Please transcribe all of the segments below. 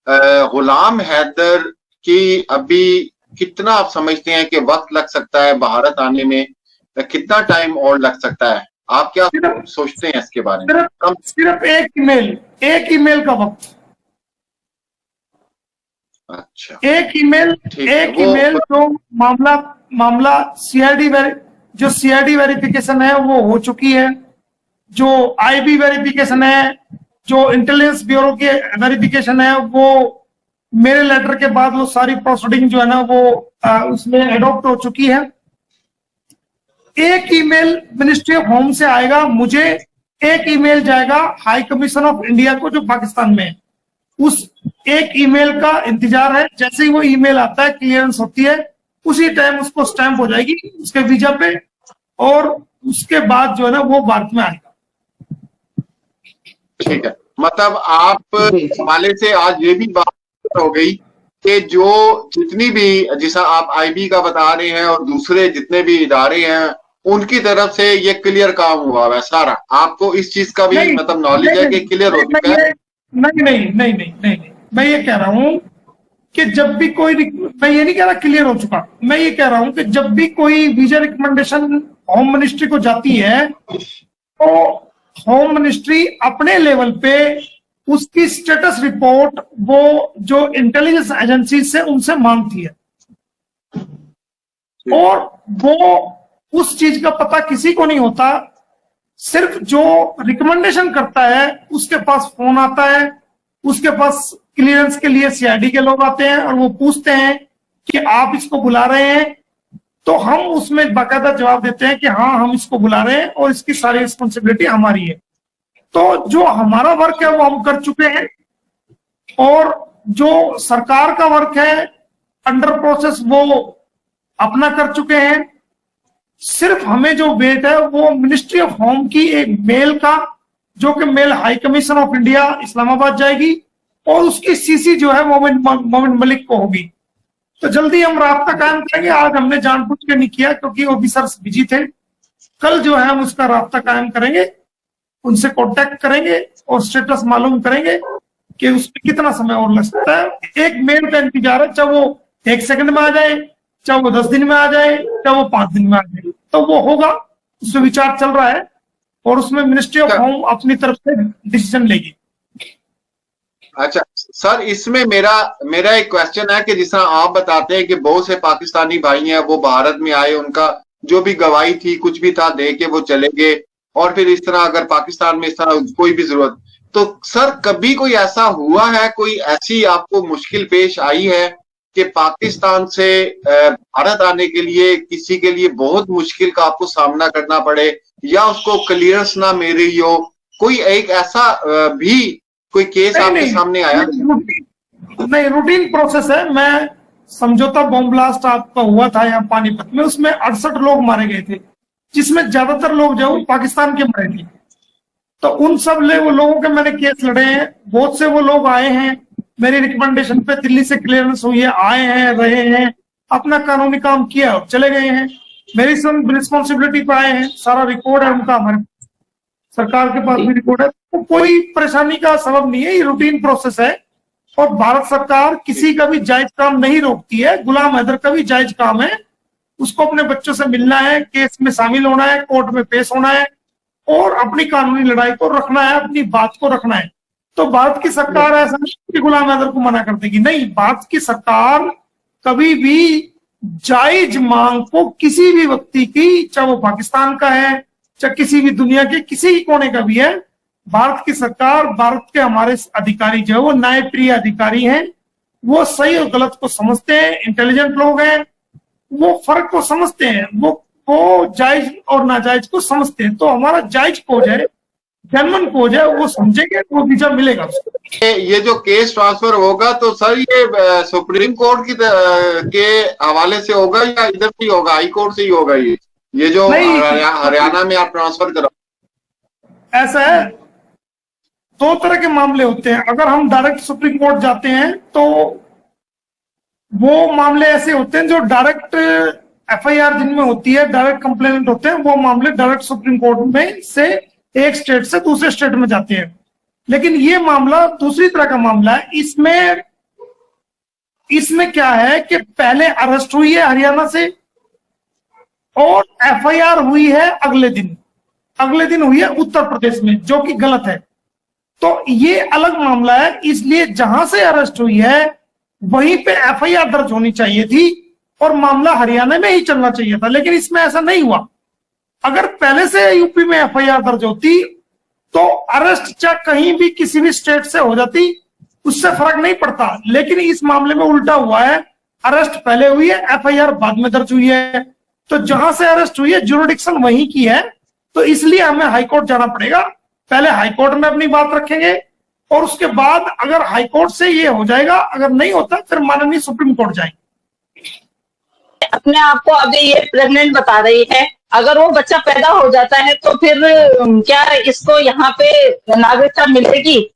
गुलाम हैदर की अभी कितना आप समझते हैं कि वक्त लग सकता है भारत आने में? कितना टाइम और लग सकता है? आप क्या सिर्फ सोचते हैं इसके बारे में? सिर्फ कम। सिर्फ एक ईमेल का वक्त। अच्छा, एक ईमेल ठीक है। एक ईमेल जो मामला मामला सीआईडी जो सीआईडी वेरिफिकेशन है वो हो चुकी है, जो आईबी वेरिफिकेशन है, जो इंटेलिजेंस ब्यूरो की वेरिफिकेशन है, वो मेरे लेटर के बाद वो सारी प्रोसीडिंग जो है ना वो उसमें एडॉप्ट हो चुकी है। एक ईमेल मिनिस्ट्री ऑफ होम से आएगा मुझे, एक ईमेल जाएगा हाई कमीशन ऑफ इंडिया को जो पाकिस्तान में है। उस एक ईमेल का इंतजार है, जैसे ही वो ईमेल आता है क्लियरेंस होती है उसी टाइम उसको स्टैंप हो जाएगी उसके वीजा पे, और उसके बाद जो है ना वो भारत में आएगा। ठीक है, मतलब आप हवाले से आज ये भी बात हो गई कि जो जितनी भी, जैसा आप आईबी का बता रहे हैं और दूसरे जितने भी इदारे हैं उनकी तरफ से ये क्लियर काम हुआ है सारा। आपको इस चीज का भी नहीं मतलब नॉलेज है कि क्लियर हो चुका है? नहीं नहीं नहीं नहीं नहीं नहीं, मैं ये कह रहा हूं कि जब भी कोई, मैं ये नहीं कह रहा क्लियर हो चुका, मैं ये कह रहा हूं कि जब भी कोई वीजा रिकमेंडेशन होम मिनिस्ट्री को जाती है तो होम मिनिस्ट्री अपने लेवल पे उसकी स्टेटस रिपोर्ट वो जो इंटेलिजेंस एजेंसी से उनसे मांगती है, और वो उस चीज का पता किसी को नहीं होता। सिर्फ जो रिकमेंडेशन करता है उसके पास फोन आता है, उसके पास क्लियरेंस के लिए सीआईडी के लोग आते हैं और वो पूछते हैं कि आप इसको बुला रहे हैं, तो हम उसमें बाकायदा जवाब देते हैं कि हाँ हम इसको बुला रहे हैं और इसकी सारी रिस्पॉन्सिबिलिटी हमारी है। तो जो हमारा वर्क है वो हम कर चुके हैं, और जो सरकार का वर्क है अंडर प्रोसेस वो अपना कर चुके हैं। सिर्फ हमें जो वेट है वो मिनिस्ट्री ऑफ होम की एक मेल का, जो कि mail high commission of India Islamabad जाएगी और उसकी सीसी जो है मोमिन मलिक को होगी। तो जल्दी हम राब्ता कायम करेंगे। आज हमने जानबूझ के नहीं किया क्योंकि ऑफिसर्स बिजी थे। कल जो है हम उसका राब्ता कायम करेंगे, उनसे कांटेक्ट करेंगे और स्टेटस मालूम करेंगे कि उसमें कितना समय और लग सकता है। एक मेल का इंतजार है, चाहे वो 1 सेकंड में आ जाए, चाहे वो 10 दिन में आ जाए, चाहे वो 5 दिन में आ जाए, तो वो होगा। उसमें विचार चल रहा है और उसमें मिनिस्ट्री ऑफ होम अपनी तरफ से डिसीजन लेगी। अच्छा सर, इसमें मेरा एक क्वेश्चन है कि जिस तरह आप बताते हैं कि बहुत से पाकिस्तानी भाई हैं वो भारत में आए, उनका जो भी गवाही थी कुछ भी था दे के वो चले गए, और फिर इस तरह अगर पाकिस्तान में इस तरह कोई भी जरूरत, तो सर कभी कोई ऐसा हुआ है, कोई ऐसी आपको मुश्किल पेश आई है कि पाकिस्तान से भारत आने के लिए किसी के लिए बहुत मुश्किल का आपको सामना करना पड़े या उसको क्लियरेंस ना मिल रही हो? कोई एक ऐसा भी कोई केस आपके सामने आया? नहीं, रूटीन प्रोसेस है। मैं समझौता बॉम्ब ब्लास्ट आपका हुआ था यहाँ पानीपत में, उसमें 68 लोग मारे गए थे, जिसमें ज्यादातर लोग जो पाकिस्तान के मरे थे। तो उन सब वो लोगों के मैंने केस लड़े हैं। बहुत से वो लोग आए हैं मेरी रिकमेंडेशन पे, दिल्ली से क्लियरेंस हुई है, आए हैं, रहे हैं, अपना कानूनी काम किया और चले गए हैं। मेरी रिस्पॉन्सिबिलिटी पे आए हैं, सारा रिकॉर्ड है उनका, हमारे सरकार के पास भी रिकॉर्ड है। तो कोई परेशानी का सबब नहीं है, ये रूटीन प्रोसेस है। और भारत सरकार किसी का भी जायज काम नहीं रोकती है। गुलाम हैदर का भी जायज काम है, उसको अपने बच्चों से मिलना है, केस में शामिल होना है, कोर्ट में पेश होना है और अपनी कानूनी लड़ाई को रखना है, अपनी बात को रखना है। तो भारत की सरकार ऐसा नहीं कि गुलाम हैदर को मना कर देगी, नहीं। भारत की सरकार कभी भी जायज मांग को किसी भी व्यक्ति की, चाहे वो पाकिस्तान का है चाहे किसी भी दुनिया के किसी कोने का भी है, भारत की सरकार, भारत के हमारे अधिकारी जो है वो न्यायप्रिय अधिकारी हैं, वो सही और गलत को समझते हैं, इंटेलिजेंट लोग हैं, वो फर्क को समझते हैं, वो जायज और नाजायज को समझते हैं। तो हमारा जायज खोज है, जनमन खोज है, वो समझेंगे तो वो वीजा मिलेगा उसको। ये जो केस ट्रांसफर होगा तो सर ये सुप्रीम कोर्ट के हवाले से होगा या इधर से होगा, हाई कोर्ट से ही होगा? ये जो हरियाणा में आप ट्रांसफर करो? ऐसा है, 2 तरह के मामले होते हैं। अगर हम डायरेक्ट सुप्रीम कोर्ट जाते हैं तो वो मामले ऐसे होते हैं जो डायरेक्ट एफआईआर जिनमें होती है, डायरेक्ट कंप्लेंट होते हैं, वो मामले डायरेक्ट सुप्रीम कोर्ट में से एक स्टेट से दूसरे स्टेट में जाते हैं। लेकिन ये मामला दूसरी तरह का मामला है। इसमें इसमें क्या है कि पहले अरेस्ट हुई है हरियाणा से और एफआईआर हुई है अगले दिन हुई है उत्तर प्रदेश में, जो कि गलत है। तो ये अलग मामला है, इसलिए जहां से अरेस्ट हुई है वहीं पे एफआईआर दर्ज होनी चाहिए थी और मामला हरियाणा में ही चलना चाहिए था, लेकिन इसमें ऐसा नहीं हुआ। अगर पहले से यूपी में एफआईआर दर्ज होती तो अरेस्ट चाहे कहीं भी किसी भी स्टेट से हो जाती, उससे फर्क नहीं पड़ता। लेकिन इस मामले में उल्टा हुआ है, अरेस्ट पहले हुई है, एफआईआर बाद में दर्ज हुई है। तो जहां से अरेस्ट हुई है ज्यूरिडिक्शन वहीं की है, तो इसलिए हमें हाईकोर्ट जाना पड़ेगा। पहले हाईकोर्ट में अपनी बात रखेंगे और उसके बाद अगर हाईकोर्ट से ये हो जाएगा, अगर नहीं होता फिर माननीय सुप्रीम कोर्ट जाएंगे। अपने आप को अभी ये प्रेग्नेंट बता रही है, अगर वो बच्चा पैदा हो जाता है तो फिर क्या इसको यहाँ पे नागरिकता मिलेगी?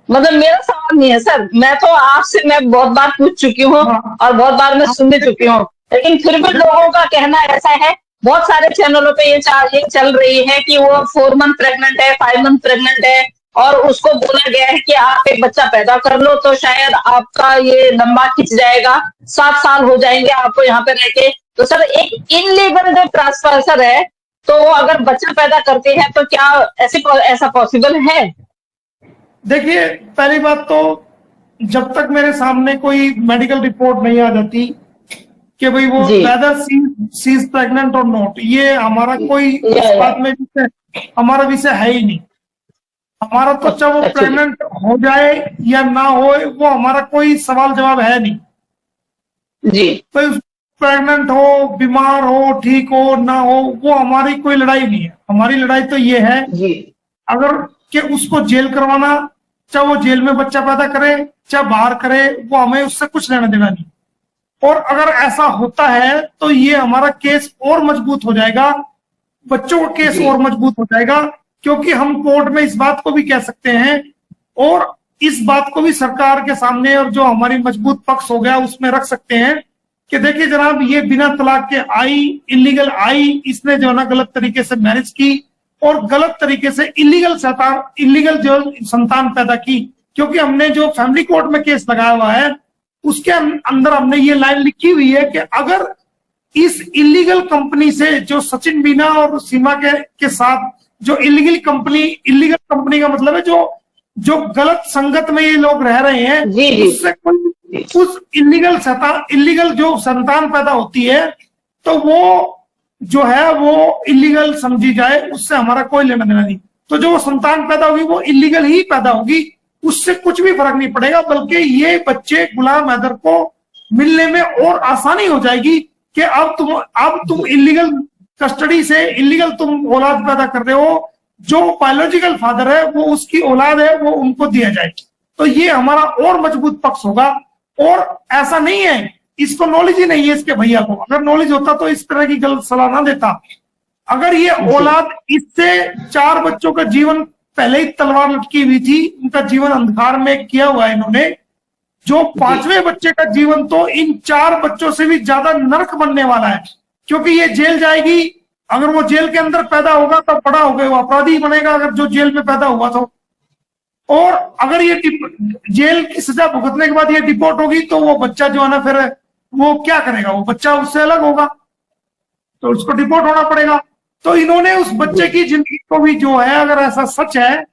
मतलब मेरा सवाल नहीं है सर, मैं तो आपसे मैं बहुत बार पूछ चुकी हूँ और बहुत बार मैं सुन भी चुकी हूँ, लेकिन फिर भी लोगों का कहना ऐसा है, बहुत सारे चैनलों पे ये चल रही है कि वो 4 मंथ प्रेग्नेंट है, 5 मंथ प्रेग्नेंट है और उसको बोला गया है कि आप एक बच्चा पैदा कर लो तो शायद आपका ये लंबा खिंच जाएगा, 7 साल हो जाएंगे आपको यहाँ पे रहके। तो सर एक इनलीगल जो ट्रांसफर है, तो वो अगर बच्चा पैदा करते हैं तो क्या ऐसा पॉसिबल है? देखिए, पहली बात तो जब तक मेरे सामने कोई मेडिकल रिपोर्ट नहीं आ जाती कि भाई वो वेदर शी इज प्रेग्नेंट और नॉट, ये हमारा कोई इस बात में हमारा विषय है ही नहीं। हमारा तो चाहे वो प्रेग्नेंट हो जाए या ना हो, वो हमारा कोई सवाल जवाब है नहीं जी। तो प्रेग्नेंट हो, बीमार हो, ठीक हो ना हो, वो हमारी कोई लड़ाई नहीं है। हमारी लड़ाई तो ये है जी, अगर कि उसको जेल करवाना, चाहे वो जेल में बच्चा पैदा करे चाहे बाहर करे, वो हमें उससे कुछ लेना देना नहीं। और अगर ऐसा होता है तो ये हमारा केस और मजबूत हो जाएगा, बच्चों का केस और मजबूत हो जाएगा, क्योंकि हम कोर्ट में इस बात को भी कह सकते हैं और इस बात को भी सरकार के सामने और जो हमारी मजबूत पक्ष हो गया उसमें रख सकते हैं कि देखिए जनाब, ये बिना तलाक के आई, इलीगल आई, इसने जो है ना गलत तरीके से मैरिज की और गलत तरीके से इलीगल जो संतान पैदा की। क्योंकि हमने जो फैमिली कोर्ट में केस लगाया हुआ है उसके अंदर हमने ये लाइन लिखी हुई है कि अगर इस इलीगल कंपनी से जो सचिन बीना और सीमा के साथ जो इलीगल कंपनी का मतलब है जो गलत संगत में ये लोग रह रहे हैं, उससे कोई उस इलीगल जो संतान पैदा होती है तो वो जो है वो इलीगल समझी जाए, उससे हमारा कोई लेना देना नहीं। तो जो संतान पैदा होगी वो इलीगल ही पैदा होगी, उससे कुछ भी फर्क नहीं पड़ेगा, बल्कि ये बच्चे गुलाम हैदर को मिलने में और आसानी हो जाएगी कि अब तुम इलीगल कस्टडी से इलीगल तुम औलाद पैदा कर रहे हो, जो बायोलॉजिकल फादर है वो उसकी औलाद है वो उनको दिया जाएगी। तो ये हमारा और मजबूत पक्ष होगा। और ऐसा नहीं है, इसको नॉलेज ही नहीं है इसके भैया को, अगर नॉलेज होता तो इस तरह की गलत सलाह ना देता। अगर ये औलाद, इससे 4 बच्चों का जीवन पहले ही तलवार लटकी हुई थी, उनका जीवन अंधकार में किया हुआ है इन्होंने, जो 5वें बच्चे का जीवन तो इन 4 बच्चों से भी ज्यादा नरक बनने वाला है, क्योंकि ये जेल जाएगी। अगर वो जेल के अंदर पैदा होगा तो बड़ा हो गया वो अपराधी बनेगा, अगर जो जेल में पैदा हुआ तो। और अगर ये जेल की सजा भुगतने के बाद ये डिपोर्ट होगी तो वो बच्चा जो है ना फिर वो क्या करेगा, वो बच्चा उससे अलग होगा तो उसको डिपोर्ट होना पड़ेगा। तो इन्होंने उस बच्चे की जिंदगी को भी जो है, अगर ऐसा सच है,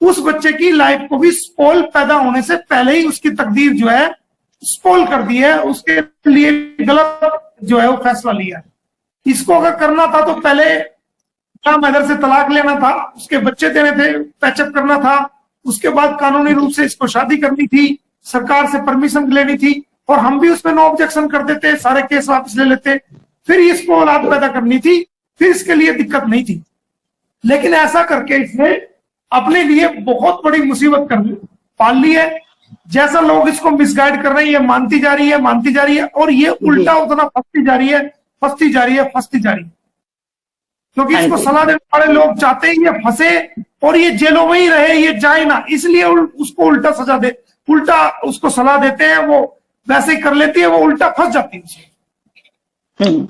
उस बच्चे की लाइफ को भी स्पॉइल, पैदा होने से पहले ही उसकी तकदीर जो है स्पॉइल कर दी है, उसके लिए गलत जो है वो फैसला लिया है। इसको अगर करना था तो पहले मैदर से तलाक लेना था, उसके बच्चे देने थे, पैचअप करना था, उसके बाद कानूनी रूप से इसको शादी करनी थी, सरकार से परमिशन लेनी थी और हम भी उसमें नो ऑब्जेक्शन कर देते, सारे केस वापस ले लेते, फिर इसको औलाद पैदा करनी थी, फिर इसके लिए दिक्कत नहीं थी। लेकिन ऐसा करके इसने अपने लिए बहुत बड़ी मुसीबत पाल ली है। जैसा लोग इसको मिसगाइड कर रहे हैं, ये मानती जा रही है और ये उल्टा उतना फंसती जा रही है, क्योंकि इसको सलाह देने वाले लोग चाहते हैं ये फंसे और ये जेलों में ही रहे, ये जाए ना, इसलिए उसको उल्टा सजा दे, उल्टा उसको सलाह देते हैं, वो वैसे ही कर लेती है, वो उल्टा फंस जाती है।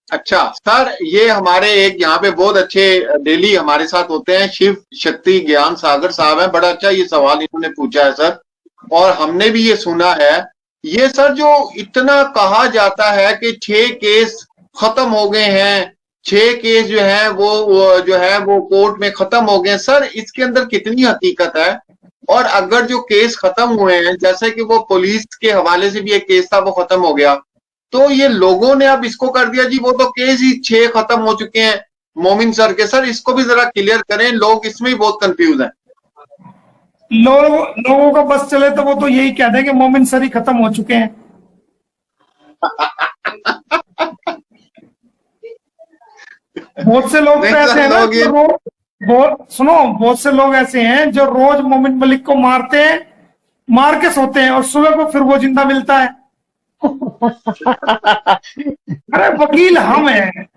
अच्छा सर, ये हमारे एक यहाँ पे बहुत अच्छे डेली हमारे साथ होते हैं, शिव शक्ति ज्ञान सागर साहब हैं, बड़ा अच्छा ये सवाल इन्होंने पूछा है सर। और हमने भी ये सुना है, ये सर जो इतना कहा जाता है कि 6 केस खत्म हो गए हैं, 6 केस जो है वो कोर्ट में खत्म हो गए, सर इसके अंदर कितनी हकीकत है? और अगर जो केस खत्म हुए हैं, जैसे कि वो पुलिस के हवाले से भी एक केस था वो खत्म हो गया, तो ये लोगों ने अब इसको कर दिया जी वो तो केस ही 6 खत्म हो चुके हैं मोमिन सर के। सर इसको भी जरा क्लियर करें, लोग इसमें ही बहुत कंफ्यूज हैं। लोगों का बस चले तो वो तो यही कह देंगे मोमिन सर ही खत्म हो चुके हैं। बहुत से लोग तो ऐसे हैं ना, बहुत से लोग ऐसे हैं जो रोज मोमिन मलिक को मारते हैं, मार के सोते हैं और सुबह को फिर वो जिंदा मिलता है। अरे वकील हम हैं,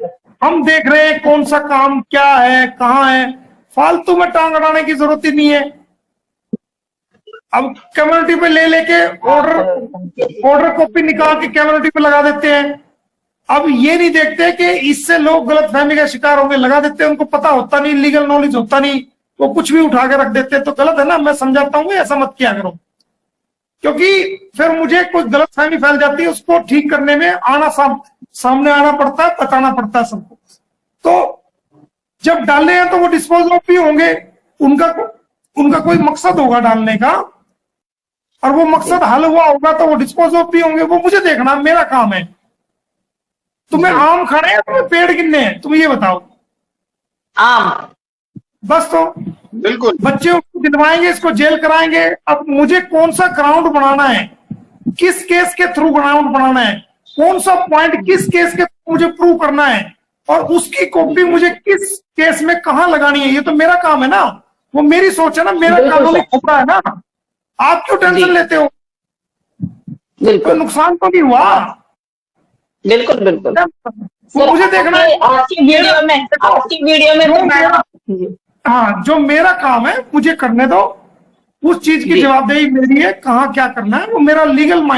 हम देख रहे हैं कौन सा काम क्या है, कहाँ है, फालतू में टांग अड़ाने की जरूरत ही नहीं है। अब कम्युनिटी पे ले लेके ऑर्डर कॉपी निकाल के कम्युनिटी पे लगा देते हैं। अब ये नहीं देखते कि इससे लोग गलतफहमी का शिकार होंगे, लगा देते हैं, उनको पता होता नहीं, लीगल नॉलेज होता नहीं, वो कुछ भी उठा के रख देते हैं। तो गलत है ना, मैं समझाता हूँ ऐसा मत किया करो, क्योंकि फिर मुझे कोई गलतफहमी फैल जाती है, उसको ठीक करने में सामने आना पड़ता है, बताना पड़ता है सबको। तो जब डालने हैं तो वो डिस्पोज ऑफ भी होंगे, उनका कोई मकसद होगा डालने का, और वो मकसद हल हुआ होगा तो वो डिस्पोज ऑफ भी होंगे। वो मुझे देखना, मेरा काम है। तुम्हें आम खाने हैं, तुम्हें पेड़ गिनने हैं, तुम ये बताओ। आम बस, तो बिल्कुल बच्चे उसको दिलवाएंगे, इसको जेल कराएंगे। अब मुझे कौन सा ग्राउंड बनाना है, किस केस के थ्रू ग्राउंड बनाना है, कौन सा पॉइंट किस केस के थ्रू मुझे प्रूव करना है, और उसकी कॉपी मुझे किस केस में कहां लगानी है, ये तो मेरा काम है ना। वो मेरी सोच है ना, मेरा कानूनी खतरा है ना। आप क्यों टेंशन लेते हो? कोई नुकसान तो नहीं हुआ। बिल्कुल बिल्कुल। वो मुझे देखना है आज की वीडियो में हाँ, जो मेरा काम है मुझे करने दो, उस चीज की जवाबदेही मेरी है। कहाँ क्या करना है वो मेरा लीगल माइंड